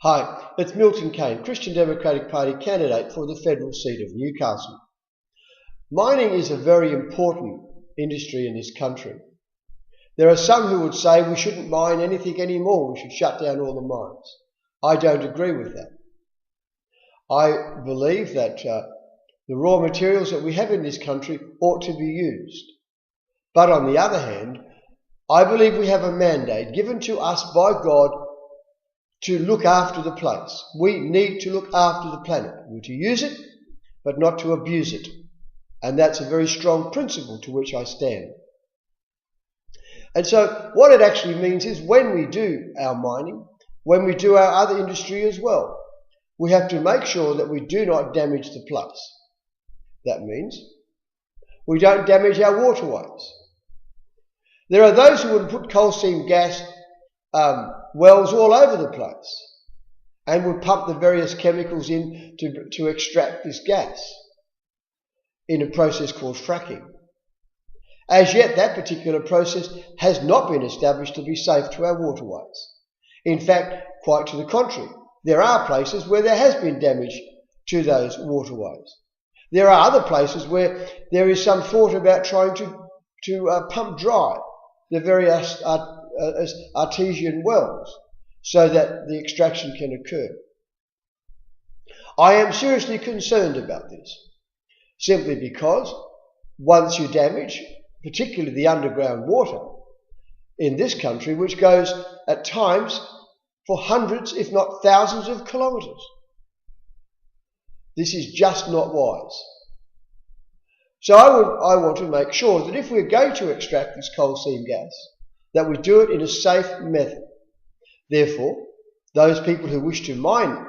Hi, it's Milton Kane, Christian Democratic Party candidate for the federal seat of Newcastle. Mining is a very important industry in this country. There are some who would say we shouldn't mine anything anymore, we should shut down all the mines. I don't agree with that. I believe that the raw materials that we have in this country ought to be used. But on the other hand, I believe we have a mandate given to us by God to look after the place. We need to look after the planet. We're to use it, but not to abuse it. And that's a very strong principle to which I stand. And so what it actually means is when we do our mining, when we do our other industry as well, we have to make sure that we do not damage the place. That means we don't damage our waterways. There are those who would put coal seam gas wells all over the place and would pump the various chemicals in to extract this gas in a process called fracking. As yet, that particular process has not been established to be safe to our waterways. In fact, quite to the contrary, there are places where there has been damage to those waterways. There are other places where there is some thought about trying to pump dry the various artesian wells so that the extraction can occur. I am seriously concerned about this, simply because once you damage, particularly the underground water in this country, which goes at times for hundreds, if not thousands of kilometres, this is just not wise. So I want to make sure that if we're going to extract this coal seam gas, that we do it in a safe method. Therefore, those people who wish to mine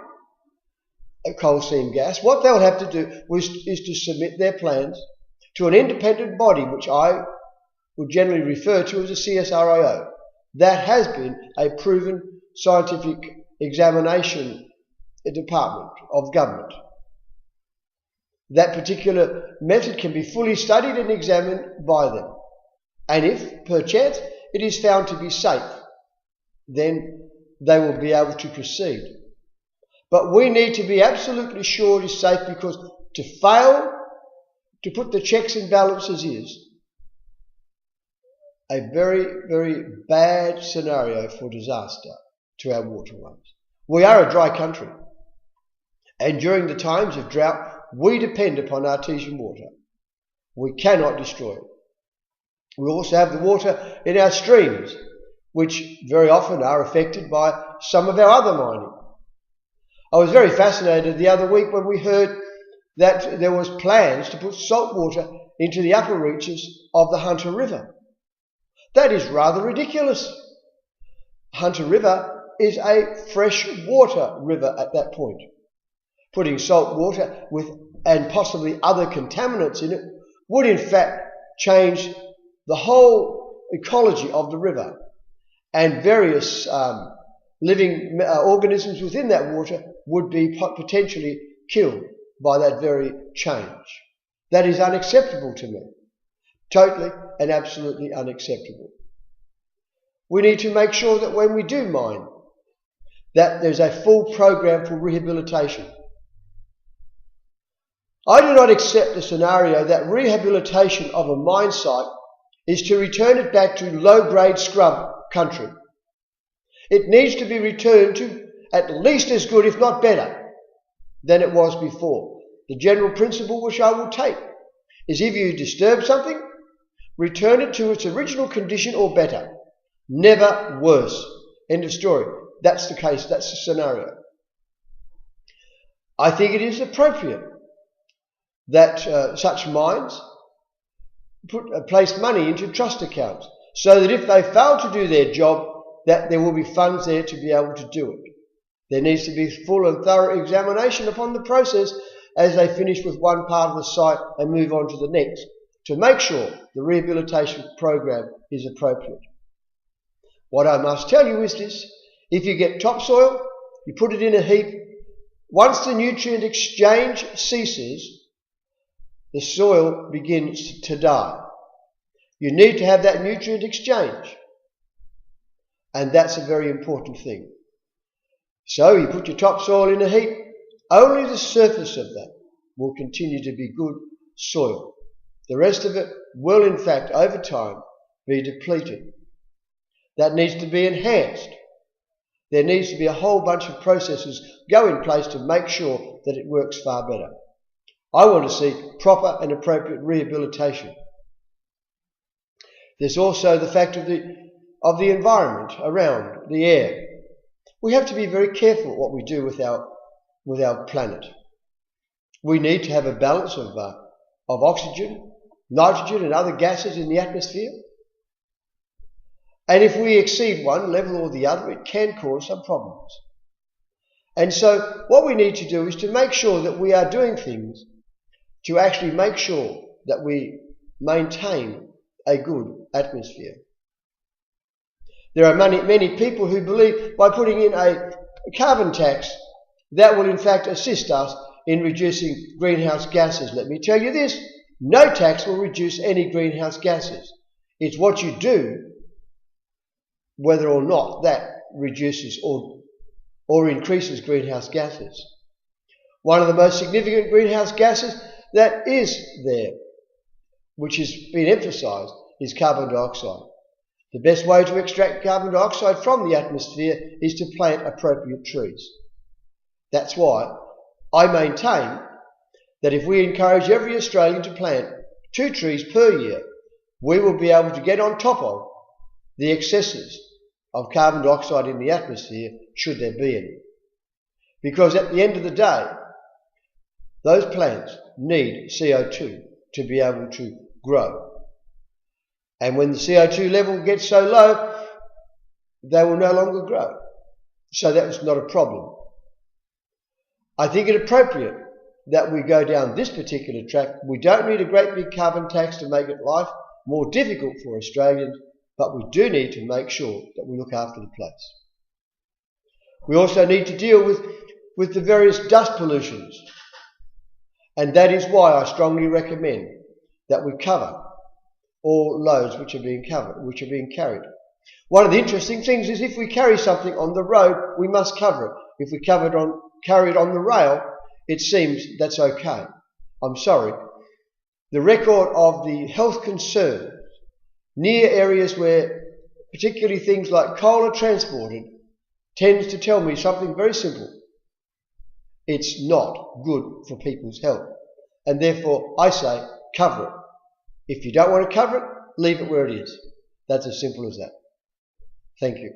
coal seam gas, what they'll have to do is to submit their plans to an independent body, which I would generally refer to as a CSIRO. That has been a proven scientific examination department of government. That particular method can be fully studied and examined by them. And if, perchance, it is found to be safe, then they will be able to proceed. But we need to be absolutely sure it is safe, because to fail to put the checks and balances is a very, very bad scenario for disaster to our waterways. We are a dry country, and during the times of drought, we depend upon artesian water. We cannot destroy it. We also have the water in our streams, which very often are affected by some of our other mining. I was very fascinated the other week when we heard that there was plans to put salt water into the upper reaches of the Hunter River. That is rather ridiculous. Hunter River is a fresh water river at that point. Putting salt water with and possibly other contaminants in it would in fact change the whole ecology of the river, and various living organisms within that water would be potentially killed by that very change. That is unacceptable to me. Totally and absolutely unacceptable. We need to make sure that when we do mine, that there's a full program for rehabilitation. I do not accept the scenario that rehabilitation of a mine site is to return it back to low-grade scrub country. It needs to be returned to at least as good, if not better, than it was before. The general principle which I will take is if you disturb something, return it to its original condition or better. Never worse. End of story. That's the case. That's the scenario. I think it is appropriate that such mines place money into trust accounts, so that if they fail to do their job, that there will be funds there to be able to do it. There needs to be full and thorough examination upon the process as they finish with one part of the site and move on to the next, to make sure the rehabilitation program is appropriate. What I must tell you is this: if you get topsoil, you put it in a heap, once the nutrient exchange ceases, the soil begins to die. You need to have that nutrient exchange. And that's a very important thing. So you put your topsoil in a heap, only the surface of that will continue to be good soil. The rest of it will in fact over time be depleted. That needs to be enhanced. There needs to be a whole bunch of processes go in place to make sure that it works far better. I want to see proper and appropriate rehabilitation. There's also the fact of the environment around, the air. We have to be very careful what we do with our planet. We need to have a balance of oxygen, nitrogen and other gases in the atmosphere. And if we exceed one level or the other, it can cause some problems. And so what we need to do is to make sure that we are doing things to actually make sure that we maintain a good atmosphere. There are many people who believe by putting in a carbon tax that will in fact assist us in reducing greenhouse gases. Let me tell you this, no tax will reduce any greenhouse gases. It's what you do, whether or not that reduces or increases greenhouse gases. One of the most significant greenhouse gases that is there, which has been emphasised, is carbon dioxide. The best way to extract carbon dioxide from the atmosphere is to plant appropriate trees. That's why I maintain that if we encourage every Australian to plant 2 trees per year, we will be able to get on top of the excesses of carbon dioxide in the atmosphere, should there be any. Because at the end of the day, those plants need CO2 to be able to grow. And when the CO2 level gets so low, they will no longer grow. So that's not a problem. I think it appropriate that we go down this particular track. We don't need a great big carbon tax to make life more difficult for Australians, but we do need to make sure that we look after the place. We also need to deal with the various dust pollutions. And that is why I strongly recommend that we cover all loads which are being carried. One of the interesting things is if we carry something on the road, we must cover it. If we carry it on the rail, it seems that's okay. I'm sorry. The record of the health concerns near areas where particularly things like coal are transported tends to tell me something very simple. It's not good for people's health. And therefore, I say, cover it. If you don't want to cover it, leave it where it is. That's as simple as that. Thank you.